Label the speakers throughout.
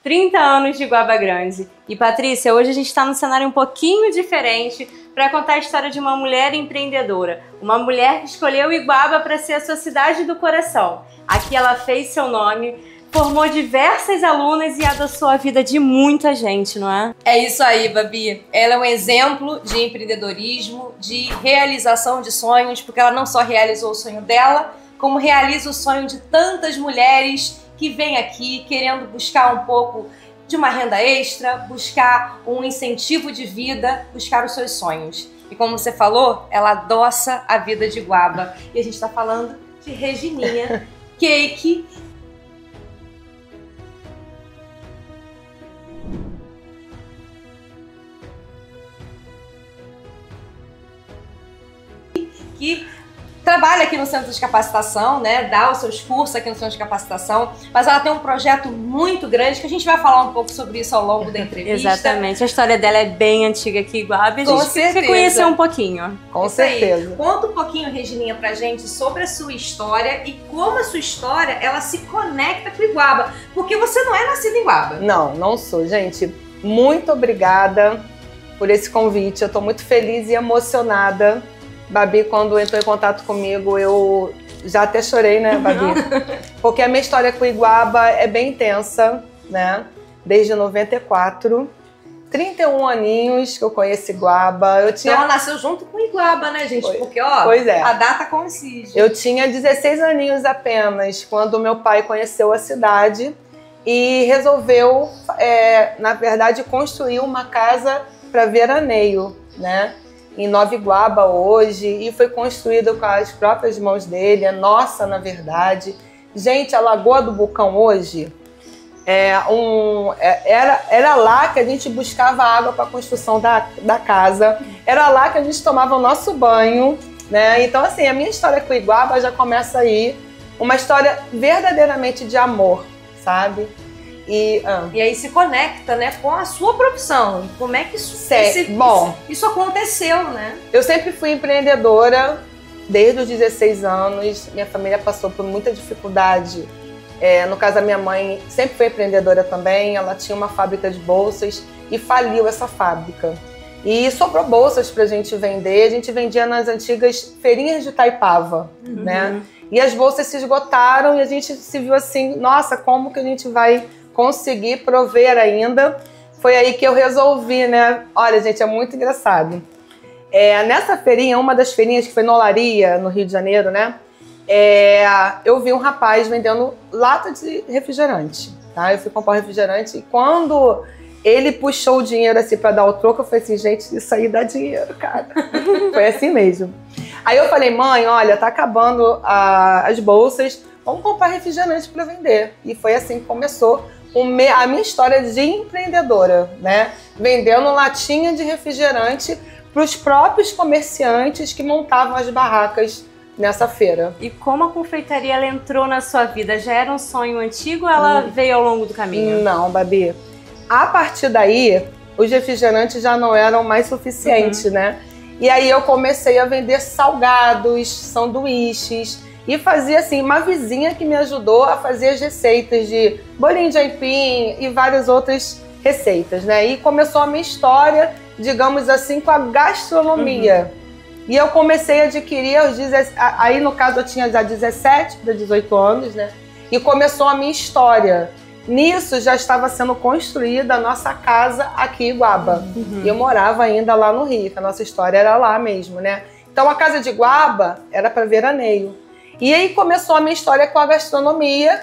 Speaker 1: 30 anos de Guaba Grande. E Patrícia, hoje a gente está num cenário um pouquinho diferente para contar a história de uma mulher empreendedora. Uma mulher que escolheu Iguaba para ser a sua cidade do coração. Aqui ela fez seu nome, formou diversas alunas e adoçou a vida de muita gente, não é?
Speaker 2: É isso aí, Babi. Ela é um exemplo de empreendedorismo, de realização de sonhos, porque ela não só realizou o sonho dela, como realiza o sonho de tantas mulheres que vêm aqui querendo buscar um pouco de uma renda extra, buscar um incentivo de vida, buscar os seus sonhos. E como você falou, ela adoça a vida de Iguaba. E a gente está falando de Regininha Cake. Que trabalha aqui no Centro de Capacitação, né? Dá os seus cursos aqui no Centro de Capacitação, mas ela tem um projeto muito grande que a gente vai falar um pouco sobre isso ao longo da entrevista.
Speaker 1: Exatamente, a história dela é bem antiga aqui, Iguaba, e a gente quer conhecer um pouquinho.
Speaker 3: Com certeza.
Speaker 2: Conta um pouquinho, Regininha, pra gente sobre a sua história e como a sua história, ela se conecta com Iguaba, porque você não é nascida em Iguaba.
Speaker 3: Não, não sou, gente. Muito obrigada por esse convite, eu tô muito feliz e emocionada. Babi, quando entrou em contato comigo, eu já até chorei, né, Babi? Porque a minha história com Iguaba é bem intensa, né? Desde 94. 31 aninhos que eu conheço Iguaba.
Speaker 2: Então ela nasceu junto com Iguaba, né, gente? Porque, ó,
Speaker 3: pois é.
Speaker 2: A data coincide.
Speaker 3: Eu tinha 16 aninhos apenas, quando meu pai conheceu a cidade e resolveu, na verdade, construir uma casa para veraneio, né? Em Nova Iguaba hoje, e foi construída com as próprias mãos dele, é nossa, na verdade. Gente, a Lagoa do Bucão hoje, era lá que a gente buscava água para a construção da casa, era lá que a gente tomava o nosso banho, né? Então, assim, a minha história com Iguaba já começa aí, uma história verdadeiramente de amor, sabe? E
Speaker 2: aí se conecta, né, com a sua profissão. Como é que isso aconteceu, né?
Speaker 3: Eu sempre fui empreendedora desde os 16 anos. Minha família passou por muita dificuldade. No caso, a minha mãe sempre foi empreendedora também. Ela tinha uma fábrica de bolsas e faliu essa fábrica. E sobrou bolsas pra gente vender. A gente vendia nas antigas feirinhas de Itaipava, né? E as bolsas se esgotaram e a gente se viu assim, nossa, como que a gente vai conseguir prover ainda? Foi aí que eu resolvi, né? Olha, gente, é muito engraçado. Nessa feirinha, uma das feirinhas que foi no Olaria, no Rio de Janeiro, né? Eu vi um rapaz vendendo lata de refrigerante, tá? Eu fui comprar um refrigerante e quando ele puxou o dinheiro assim pra dar o troco, eu falei assim, gente, isso aí dá dinheiro, cara. Foi assim mesmo. Aí eu falei, mãe, olha, tá acabando as bolsas, vamos comprar refrigerante para vender. E foi assim que começou a minha história de empreendedora, né? Vendendo latinha de refrigerante para os próprios comerciantes que montavam as barracas nessa feira.
Speaker 1: E como a confeitaria ela entrou na sua vida? Já era um sonho antigo ou ela veio ao longo do caminho?
Speaker 3: Não, Babi. A partir daí, os refrigerantes já não eram mais suficientes, né? E aí eu comecei a vender salgados, sanduíches, e fazia assim, uma vizinha que me ajudou a fazer as receitas de bolinho de aipim e várias outras receitas, né? E começou a minha história, digamos assim, com a gastronomia. E eu comecei a adquirir, aí no caso eu tinha já 17 para 18 anos, né? E começou a minha história. Nisso já estava sendo construída a nossa casa aqui em Iguaba. E eu morava ainda lá no Rio, que a nossa história era lá mesmo, né? Então a casa de Iguaba era para veraneio. E aí começou a minha história com a gastronomia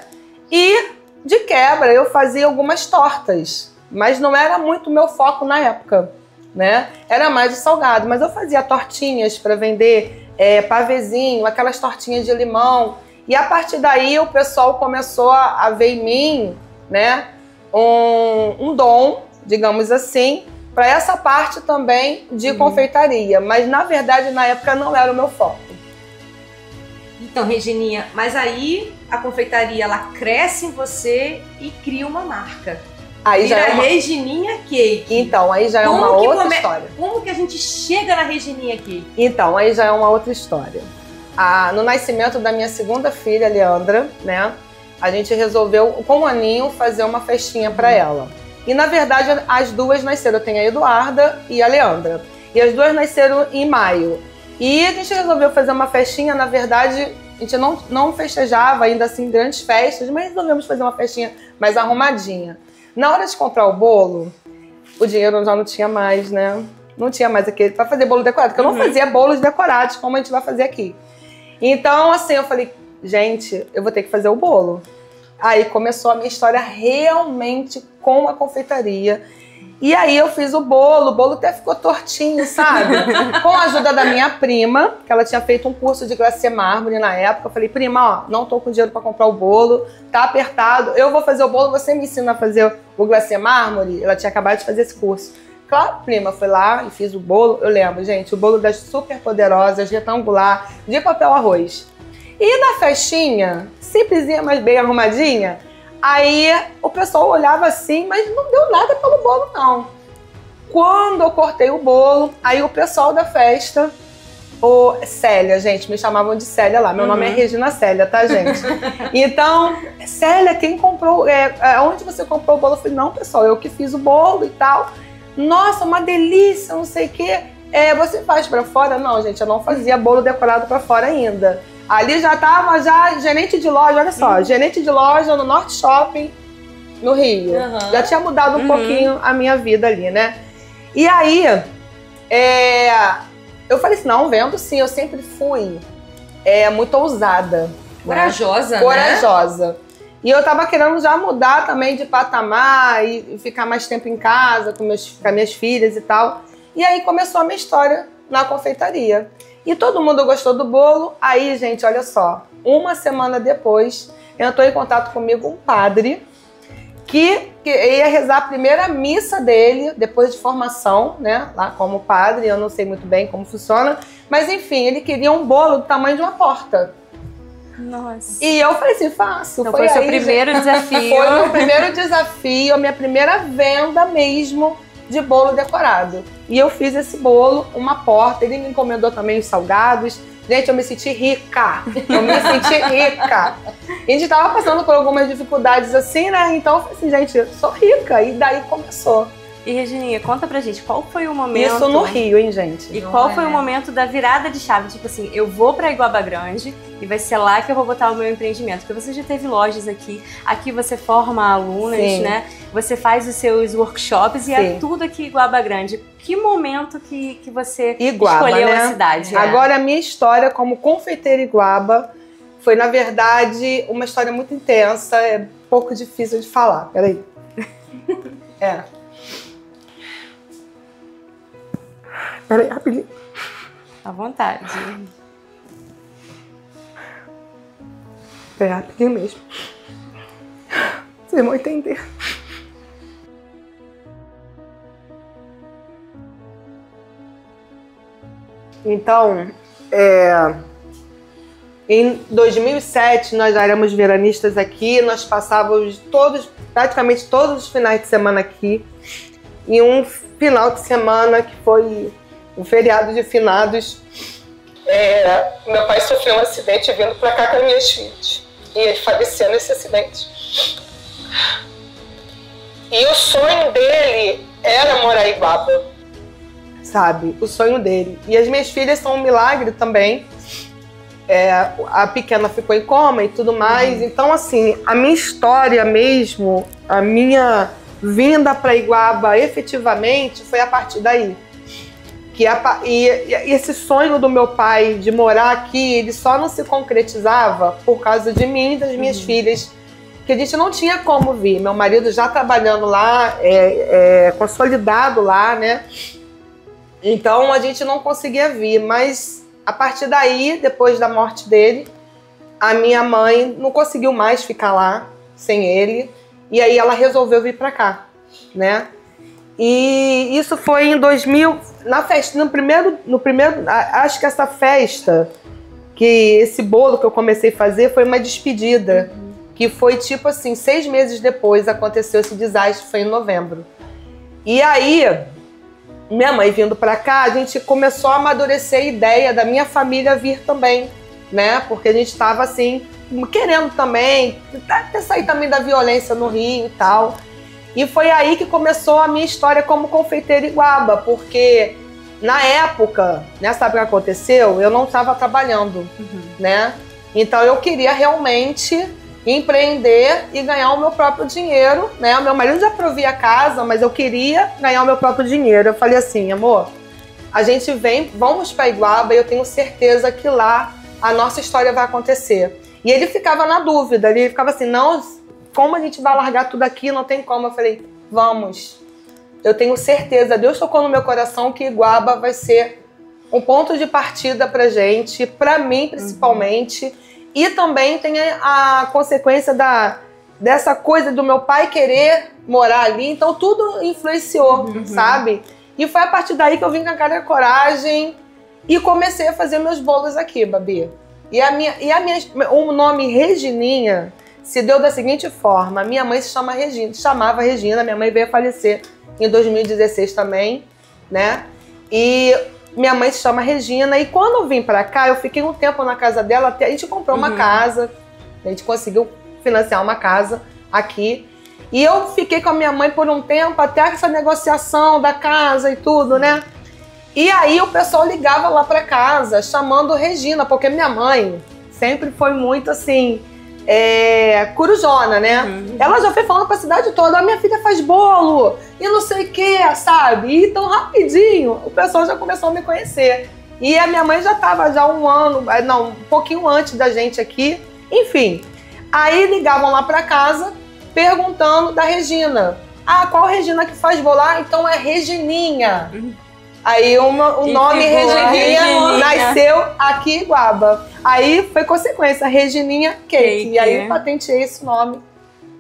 Speaker 3: e, de quebra, eu fazia algumas tortas. Mas não era muito meu foco na época, né? Era mais de salgado. Mas eu fazia tortinhas para vender, pavezinho, aquelas tortinhas de limão. E a partir daí o pessoal começou a ver em mim, né, um dom, digamos assim, para essa parte também de confeitaria. Mas, na verdade, na época não era o meu foco.
Speaker 2: Então, Regininha, mas aí a confeitaria ela cresce em você e cria uma marca.
Speaker 3: Aí já é uma...
Speaker 2: Regininha Cake.
Speaker 3: Então, aí já é uma outra história.
Speaker 2: Como que a gente chega na Regininha Cake?
Speaker 3: Então, aí já é uma outra história. No nascimento da minha segunda filha, Leandra, né? a gente resolveu, com o Aninho, fazer uma festinha para ela. E, na verdade, as duas nasceram. Eu tenho a Eduarda e a Leandra. E as duas nasceram em maio. E a gente resolveu fazer uma festinha, na verdade, a gente não festejava ainda assim grandes festas, mas resolvemos fazer uma festinha mais arrumadinha. Na hora de comprar o bolo, o dinheiro já não tinha mais, né? Não tinha mais aquele para fazer bolo decorado, porque eu não fazia bolos decorados como a gente vai fazer aqui. Então, assim, eu falei, gente, eu vou ter que fazer o bolo. Aí começou a minha história realmente com a confeitaria. E aí eu fiz o bolo até ficou tortinho, sabe? Com a ajuda da minha prima, que ela tinha feito um curso de glacê mármore na época. Eu falei, prima, ó, não tô com dinheiro pra comprar o bolo, tá apertado, eu vou fazer o bolo, você me ensina a fazer o glacê mármore? Ela tinha acabado de fazer esse curso. Claro, prima, fui lá e fiz o bolo. Eu lembro, gente, o bolo das super poderosas, retangular, de papel arroz. E na festinha, simplesinha, mas bem arrumadinha, aí o pessoal olhava assim, mas não deu nada pelo bolo, não. Quando eu cortei o bolo, aí o pessoal da festa, Célia, gente, me chamavam de Célia lá. Meu nome é Regina Célia, tá, gente? Então, Célia, quem comprou, onde você comprou o bolo? Eu falei, não, pessoal, eu que fiz o bolo e tal. Nossa, uma delícia, não sei o quê. Você faz pra fora? Não, gente, eu não fazia bolo decorado pra fora ainda. Ali já tava gerente de loja, olha só, gerente de loja no Norte Shopping, no Rio. Já tinha mudado um pouquinho a minha vida ali, né? E aí, eu falei assim, não, vendo sim, eu sempre fui muito ousada.
Speaker 2: Corajosa,
Speaker 3: né? Corajosa. E eu tava querendo já mudar também de patamar e ficar mais tempo em casa com minhas filhas e tal. E aí começou a minha história na confeitaria. E todo mundo gostou do bolo. Aí, gente, olha só. Uma semana depois, entrou em contato comigo um padre que ia rezar a primeira missa dele, depois de formação, né? Lá como padre, eu não sei muito bem como funciona. Mas, enfim, ele queria um bolo do tamanho de uma porta.
Speaker 1: Nossa.
Speaker 3: E eu falei assim, faço.
Speaker 1: Então foi seu primeiro desafio.
Speaker 3: Foi o meu primeiro desafio, a minha primeira venda mesmo de bolo decorado. E eu fiz esse bolo, uma porta, ele me encomendou também os salgados. Gente, eu me senti rica. Eu me senti rica. E a gente tava passando por algumas dificuldades assim, né? Então eu falei assim, gente, eu sou rica. E daí começou.
Speaker 1: E Regininha, conta pra gente, qual foi o momento...
Speaker 3: Isso no Rio, hein, gente?
Speaker 1: E qual foi o momento da virada de chave? Tipo assim, eu vou pra Iguaba Grande e vai ser lá que eu vou botar o meu empreendimento. Porque você já teve lojas aqui, aqui você forma alunas,
Speaker 3: Sim.
Speaker 1: né? Você faz os seus workshops e é tudo aqui em Iguaba Grande. Que momento que você escolheu
Speaker 3: né?
Speaker 1: a cidade?
Speaker 3: Agora, a minha história como confeiteira Iguaba foi, na verdade, uma história muito intensa. É um pouco difícil de falar. Peraí. Peraí, rapidinho.
Speaker 1: À vontade.
Speaker 3: Rapidinho mesmo. Vocês vão entender. Então, em 2007, nós já éramos veranistas aqui, nós passávamos praticamente todos os finais de semana aqui. E um final de semana que foi um feriado de finados, meu pai sofreu um acidente vindo pra cá com as minhas filhas. E ele faleceu nesse acidente. E o sonho dele era morar em Iguaba. Sabe? O sonho dele. E as minhas filhas são um milagre também. A pequena ficou em coma e tudo mais. Então, assim, a minha história mesmo, a minha vinda para Iguaba efetivamente foi a partir daí. E esse sonho do meu pai de morar aqui, ele só não se concretizava por causa de mim e das minhas filhas, que a gente não tinha como vir. Meu marido já trabalhando lá, consolidado lá, né? Então a gente não conseguia vir, mas a partir daí, depois da morte dele, a minha mãe não conseguiu mais ficar lá sem ele, e aí ela resolveu vir para cá, né? E isso foi em 2000, na festa, no primeiro, acho que essa festa, que esse bolo que eu comecei a fazer foi uma despedida, que foi tipo assim, 6 meses depois aconteceu esse desastre, foi em novembro. E aí, minha mãe vindo pra cá, a gente começou a amadurecer a ideia da minha família vir também, né? Porque a gente estava assim, querendo também, até sair também da violência no Rio e tal. E foi aí que começou a minha história como confeiteira iguaba, porque na época, nessa época que aconteceu, eu não estava trabalhando, né? Então eu queria realmente empreender e ganhar o meu próprio dinheiro, né? O meu marido já provia a casa, mas eu queria ganhar o meu próprio dinheiro. Eu falei assim, amor, a gente vamos para Iguaba e eu tenho certeza que lá a nossa história vai acontecer. E ele ficava na dúvida, ele ficava assim, não, como a gente vai largar tudo aqui? Não tem como. Eu falei, vamos. Eu tenho certeza, Deus tocou no meu coração que Iguaba vai ser um ponto de partida pra gente, pra mim principalmente. E também tem a consequência dessa coisa do meu pai querer morar ali. Então tudo influenciou, sabe? E foi a partir daí que eu vim com a cara e a coragem e comecei a fazer meus bolos aqui, Babi. O nome Regininha se deu da seguinte forma. Minha mãe chamava Regina, minha mãe veio a falecer em 2016 também, né? E minha mãe se chama Regina. E quando eu vim pra cá, eu fiquei um tempo na casa dela, até a gente comprou uma casa, a gente conseguiu financiar uma casa aqui. E eu fiquei com a minha mãe por um tempo, até essa negociação da casa e tudo, né? E aí o pessoal ligava lá pra casa, chamando Regina, porque minha mãe sempre foi muito assim, corujona, né? Ela já foi falando pra cidade toda, a minha filha faz bolo, e não sei o que, sabe? E tão rapidinho, o pessoal já começou a me conhecer. E a minha mãe já tava já um pouquinho antes da gente aqui, enfim. Aí ligavam lá pra casa, perguntando da Regina. Ah, qual Regina que faz bolo? Ah, então é Regininha. Aí o nome Regininha nasceu aqui em Iguaba. Aí foi consequência, Regininha Cake. E aí eu patenteei esse nome,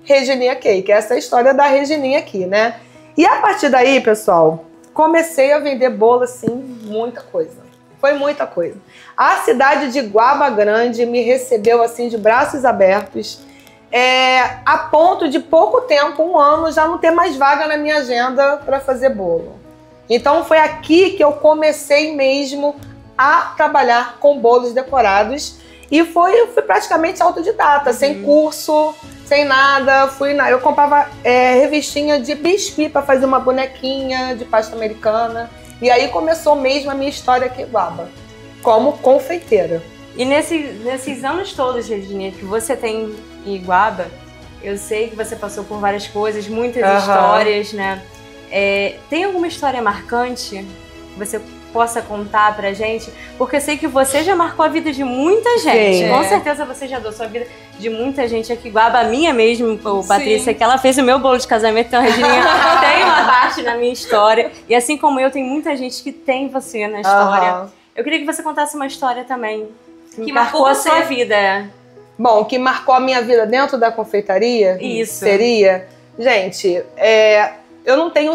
Speaker 3: Regininha Cake. Essa é a história da Regininha aqui, né? E a partir daí, pessoal, comecei a vender bolo, assim, muita coisa. Foi muita coisa. A cidade de Iguaba Grande me recebeu, assim, de braços abertos. A ponto de pouco tempo, 1 ano, já não ter mais vaga na minha agenda para fazer bolo. Então foi aqui que eu comecei mesmo a trabalhar com bolos decorados e fui praticamente autodidata, sem curso, sem nada. Eu comprava revistinha de biscuit para fazer uma bonequinha de pasta americana. E aí começou mesmo a minha história aqui em Iguaba, como confeiteira.
Speaker 1: E nesses anos todos, Regina, que você tem em Iguaba, eu sei que você passou por várias coisas, muitas histórias, né? Tem alguma história marcante que você possa contar pra gente? Porque eu sei que você já marcou a vida de muita gente. Com certeza você já adoçou a vida de muita gente aqui em Iguaba. A minha mesmo, Patrícia, que ela fez o meu bolo de casamento, então a Regininha tem uma parte na minha história. E assim como eu, tem muita gente que tem você na história. Eu queria que você contasse uma história também que marcou a sua vida.
Speaker 3: Bom, que marcou a minha vida dentro da confeitaria?
Speaker 1: Isso.
Speaker 3: Seria... Gente, eu não tenho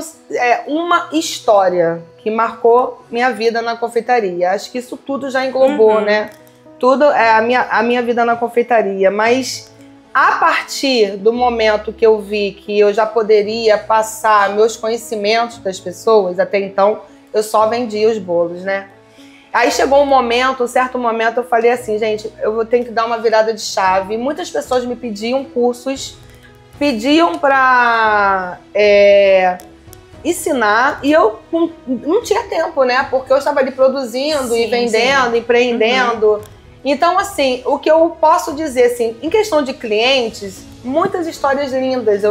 Speaker 3: uma história que marcou minha vida na confeitaria. Acho que isso tudo já englobou, né? Tudo é a minha vida na confeitaria. Mas a partir do momento que eu vi que eu já poderia passar meus conhecimentos para as pessoas, até então eu só vendia os bolos, né? Aí chegou um certo momento, eu falei assim, gente, eu vou ter que dar uma virada de chave. Muitas pessoas me pediam cursos, pediam para ensinar, e eu não tinha tempo, né? Porque eu estava ali produzindo e vendendo, empreendendo. Então, assim, o que eu posso dizer, assim, em questão de clientes, muitas histórias lindas.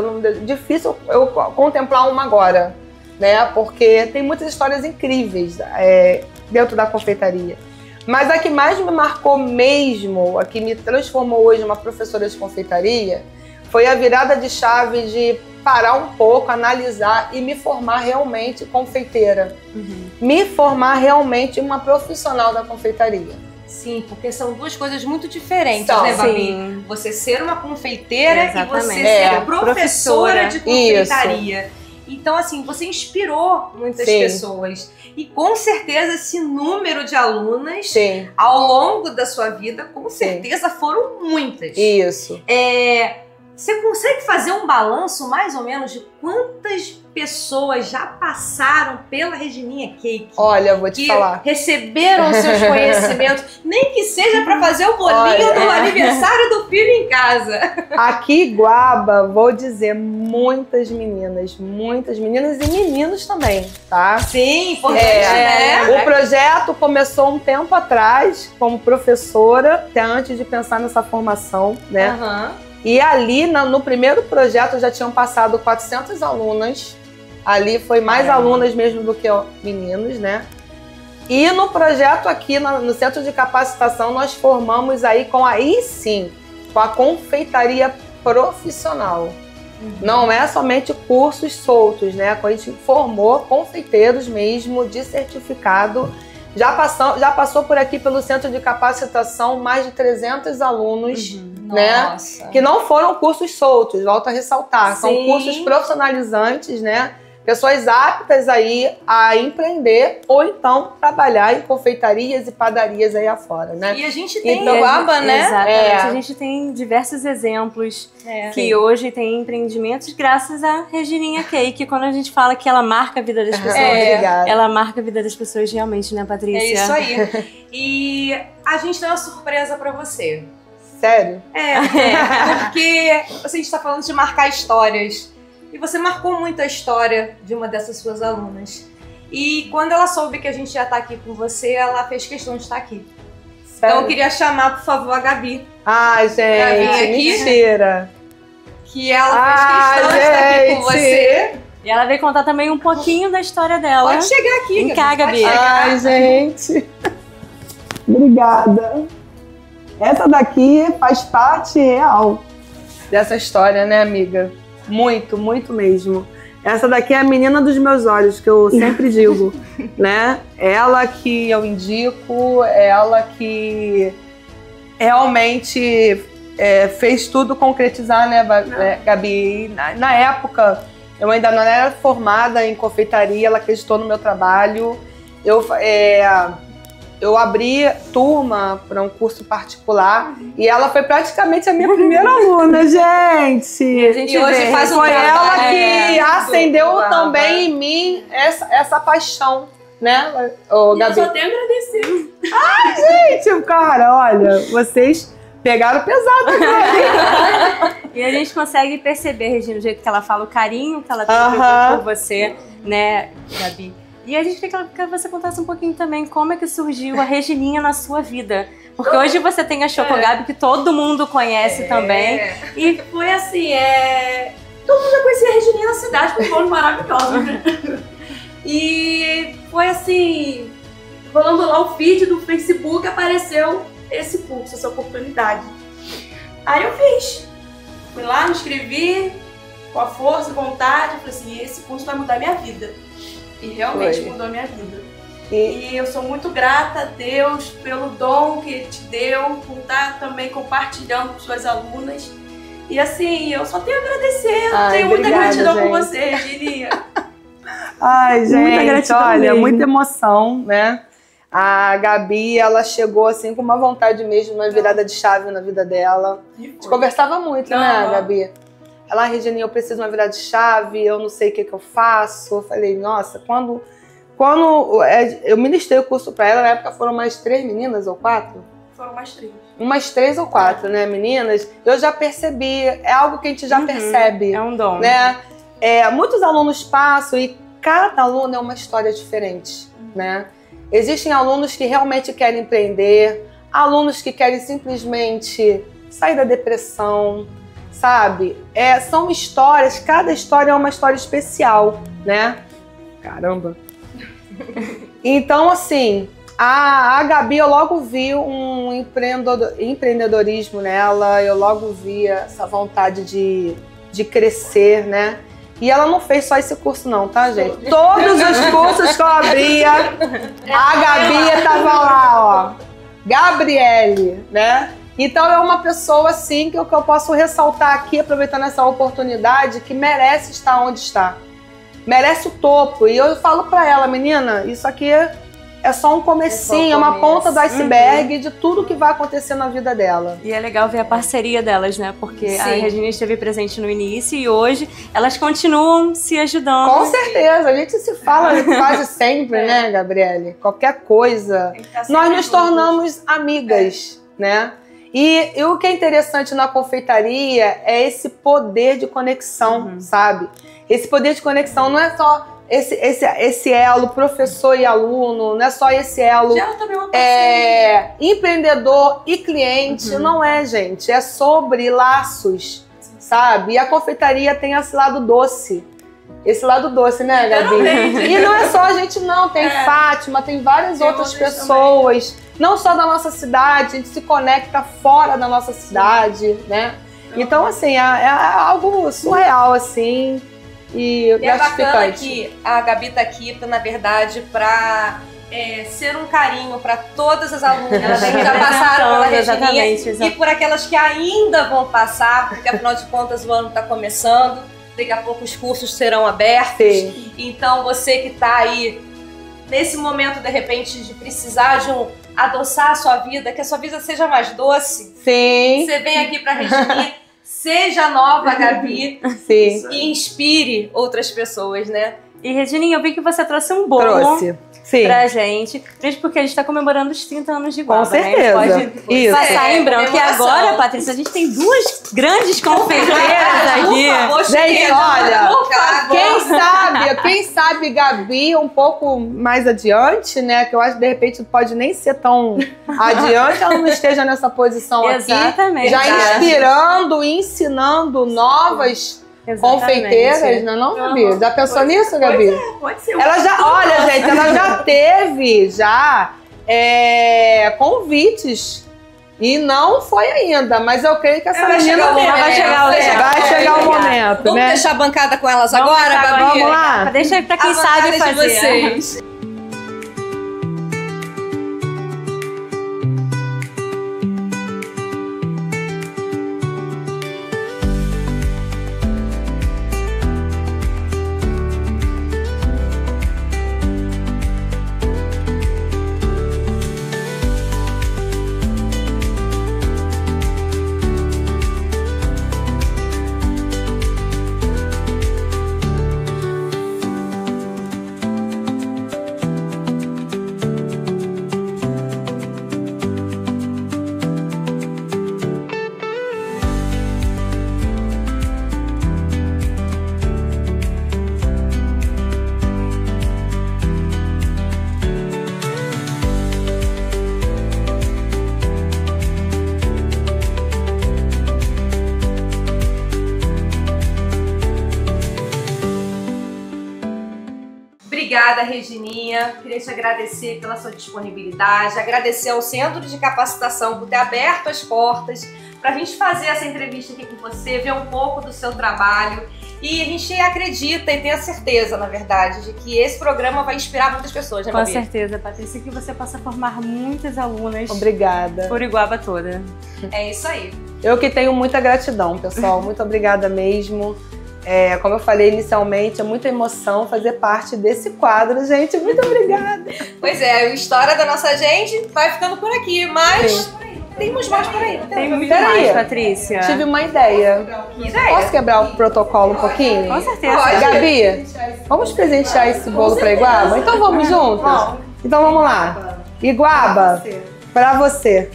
Speaker 3: Difícil eu contemplar uma agora, né? Porque tem muitas histórias incríveis dentro da confeitaria. Mas a que mais me marcou mesmo, a que me transformou hoje uma professora de confeitaria, foi a virada de chave de parar um pouco, analisar e me formar realmente confeiteira. Me formar realmente uma profissional da confeitaria.
Speaker 2: Sim, porque são duas coisas muito diferentes, né, Babi? Você ser uma confeiteira e você ser professora de confeitaria. Isso. Então, assim, você inspirou muitas pessoas. E com certeza esse número de alunas ao longo da sua vida, com certeza foram muitas.
Speaker 3: Isso.
Speaker 2: Você consegue fazer um balanço mais ou menos de quantas pessoas já passaram pela Regininha Cake?
Speaker 3: Olha, eu vou te
Speaker 2: que
Speaker 3: falar.
Speaker 2: receberam seus conhecimentos, nem que seja para fazer o bolinho do aniversário do filho em casa.
Speaker 3: Aqui em Iguaba, vou dizer, muitas meninas e meninos também, tá?
Speaker 2: Sim, importante, né?
Speaker 3: O projeto começou um tempo atrás, como professora, até antes de pensar nessa formação, né?
Speaker 2: Uhum.
Speaker 3: E ali, no primeiro projeto, já tinham passado 400 alunas. Ali foi mais alunas mesmo do que meninos, né? E no projeto aqui, no Centro de Capacitação, nós formamos aí sim, com a confeitaria profissional. Não é somente cursos soltos, né? A gente formou confeiteiros mesmo, de certificado. Já passou por aqui pelo Centro de Capacitação mais de 300 alunos, né?
Speaker 2: Nossa.
Speaker 3: Que não foram cursos soltos, volto a ressaltar.
Speaker 2: Sim.
Speaker 3: São cursos profissionalizantes, né? Pessoas aptas aí a empreender ou então trabalhar em confeitarias e padarias aí afora, né?
Speaker 2: E a gente tem
Speaker 3: Então,
Speaker 2: Iguaba, né?
Speaker 1: Exatamente. A gente tem diversos exemplos que hoje tem empreendimentos graças à Regininha Cake. Quando a gente fala que ela marca a vida das pessoas,
Speaker 3: Obrigada.
Speaker 1: ela marca a vida das pessoas realmente, né, Patrícia?
Speaker 2: É isso aí. E a gente tem uma surpresa pra você.
Speaker 3: Sério?
Speaker 2: Porque a gente tá falando de marcar histórias. E você marcou muito a história de uma dessas suas alunas. E quando ela soube que a gente ia estar aqui com você, ela fez questão de estar aqui.
Speaker 3: Sério?
Speaker 2: Então eu queria chamar, por favor, a Gabi.
Speaker 3: Ai, gente,
Speaker 2: aqui?
Speaker 3: mentira.
Speaker 2: Que ela fez questão de estar aqui com você.
Speaker 1: E ela veio contar também um pouquinho da história dela.
Speaker 2: Pode chegar aqui,
Speaker 1: Vem cá, Gabi.
Speaker 2: Pode chegar.
Speaker 3: Ai, gente. Obrigada. Essa daqui faz parte real dessa história, né, amiga? Muito, muito mesmo. Essa daqui é a menina dos meus olhos, que eu sempre digo, né? Ela que eu indico, ela que realmente fez tudo concretizar, né, Gabi? Na época, eu ainda não era formada em confeitaria, ela acreditou no meu trabalho. Eu abri turma para um curso particular e ela foi praticamente a minha primeira aluna, gente.
Speaker 2: E hoje faz um
Speaker 3: foi ela
Speaker 2: trabalho,
Speaker 3: que acendeu também em mim essa paixão, né, Gabi?
Speaker 4: Eu só tenho a agradecer.
Speaker 3: Gente, cara, olha, vocês pegaram pesado agora.
Speaker 1: E a gente consegue perceber, Regina, do jeito que ela fala, o carinho que ela tem por você, né, Gabi? E a gente queria que você contasse um pouquinho também como é que surgiu a Regininha na sua vida. Porque hoje você tem a Chocogabi, que todo mundo conhece também.
Speaker 4: E foi assim, todo mundo já conhecia a Regininha na cidade, porque foram maravilhosos, né? E foi assim, rolando lá o feed do Facebook, apareceu esse curso, essa oportunidade. Aí eu fiz. Fui lá, me inscrevi, com a força, vontade, falei assim, esse curso vai mudar minha vida. E realmente mudou a minha vida. E eu sou muito grata a Deus pelo dom que Ele te deu, por estar também compartilhando com suas alunas. E assim, eu só tenho a agradecer. Tenho muita gratidão por você, Regininha.
Speaker 3: Ai, gente,
Speaker 1: muita gratidão
Speaker 3: olha,
Speaker 1: mesmo.
Speaker 3: muita emoção, né? A Gabi, ela chegou assim com uma vontade mesmo, uma virada de chave na vida dela. A gente conversava muito, né, Gabi? Ela, Regininha, eu preciso de uma virada de chave, eu não sei o que eu faço. Eu falei, nossa, quando eu ministrei o curso pra ela, na época foram mais 3 meninas ou 4?
Speaker 4: Foram mais 3.
Speaker 3: Umas 3 ou 4, né, meninas? Eu já percebi, é algo que a gente já percebe.
Speaker 1: É um dom.
Speaker 3: Né? Muitos alunos passam e cada aluno é uma história diferente, né? Existem alunos que realmente querem empreender, alunos que querem simplesmente sair da depressão, sabe? São histórias, cada história é uma história especial, né? Caramba! Então, assim, a Gabi, eu logo vi um empreendedorismo nela, eu logo vi essa vontade de crescer, né? E ela não fez só esse curso não, tá, gente? Todos os cursos que eu abria, a Gabi tava lá, ó. Gabriele, né? Então é uma pessoa, assim, que eu posso ressaltar aqui, aproveitando essa oportunidade, que merece estar onde está. Merece o topo. E eu falo pra ela, menina, isso aqui é só um comecinho, é uma ponta do iceberg de tudo que vai acontecer na vida dela.
Speaker 1: E é legal ver a parceria delas, né? Porque a Regininha esteve presente no início e hoje elas continuam se ajudando.
Speaker 3: Com certeza, a gente se fala quase sempre, né, Gabriele? Qualquer coisa. Nós nos tornamos amigas, né? E o que é interessante na confeitaria é esse poder de conexão, sabe? Esse poder de conexão não é só esse elo professor e aluno, não é só esse elo empreendedor e cliente, não é, gente. É sobre laços, sabe? E a confeitaria tem esse lado doce. Esse lado doce, né, Gabi? E não é só a gente, não. Tem Fátima, tem várias outras pessoas. Também. Não só da nossa cidade, a gente se conecta fora da nossa cidade, né? Então, assim, é algo surreal, assim, e gratificante.
Speaker 2: É bacana que a Gabi tá aqui, na verdade, para ser um carinho para todas as alunas que já passaram pela Regininha e por aquelas que ainda vão passar, porque, afinal de contas, o ano está começando. Daqui a pouco os cursos serão abertos.
Speaker 3: Sim.
Speaker 2: Então, você que tá aí nesse momento, de repente, de precisar de adoçar a sua vida, que a sua vida seja mais doce.
Speaker 3: Sim.
Speaker 2: Você vem aqui pra Regininha, seja nova, Gabi.
Speaker 3: Sim.
Speaker 2: E inspire outras pessoas, né?
Speaker 1: E, Regininha, eu vi que você trouxe um bolo pra gente. Principalmente porque a gente tá comemorando os 30 anos de Iguaba.
Speaker 3: Com certeza.
Speaker 1: Né? Pode passar em branco. E agora, Patrícia, a gente tem duas grandes confeiteiras aqui.
Speaker 3: Gente, olha, quem sabe Gabi um pouco mais adiante, né? Que eu acho que de repente pode nem ser tão adiante, ela não esteja nessa posição aqui.
Speaker 1: Exatamente.
Speaker 3: Já inspirando e ensinando novas confeiteiras, não, Gabi? Já pensou nisso, Gabi?
Speaker 4: Pode ser.
Speaker 3: Ela já, olha, gente, ela já teve convites. E não foi ainda, mas eu creio que essa menina
Speaker 2: vai
Speaker 3: chegar o momento.
Speaker 2: Vamos deixar a bancada com elas agora, Gabi?
Speaker 3: Vamos lá.
Speaker 1: Deixa pra quem sabe fazer.
Speaker 2: Vocês. Obrigada, Regininha. Queria te agradecer pela sua disponibilidade, agradecer ao Centro de Capacitação por ter aberto as portas para a gente fazer essa entrevista aqui com você, ver um pouco do seu trabalho. E a gente acredita e tem a certeza, na verdade, de que esse programa vai inspirar muitas pessoas, né, Gabi?
Speaker 1: Com certeza, Patrícia, que você possa formar muitas alunas.
Speaker 3: Obrigada.
Speaker 1: Por Iguaba toda.
Speaker 2: É isso aí.
Speaker 3: Eu que tenho muita gratidão, pessoal. Muito obrigada mesmo. Como eu falei inicialmente, é muita emoção fazer parte desse quadro, gente. Muito obrigada.
Speaker 2: Pois é, a história da nossa gente vai ficando por aqui, mas temos mais por aí.
Speaker 1: Temos mais, Patrícia.
Speaker 3: Tive uma ideia.
Speaker 2: Que ideia?
Speaker 3: Posso quebrar o protocolo um pouquinho?
Speaker 1: Com certeza.
Speaker 2: Pode.
Speaker 3: Gabi, vamos presentear esse bolo para Iguaba? Então vamos juntos? Então vamos lá. Iguaba, para você.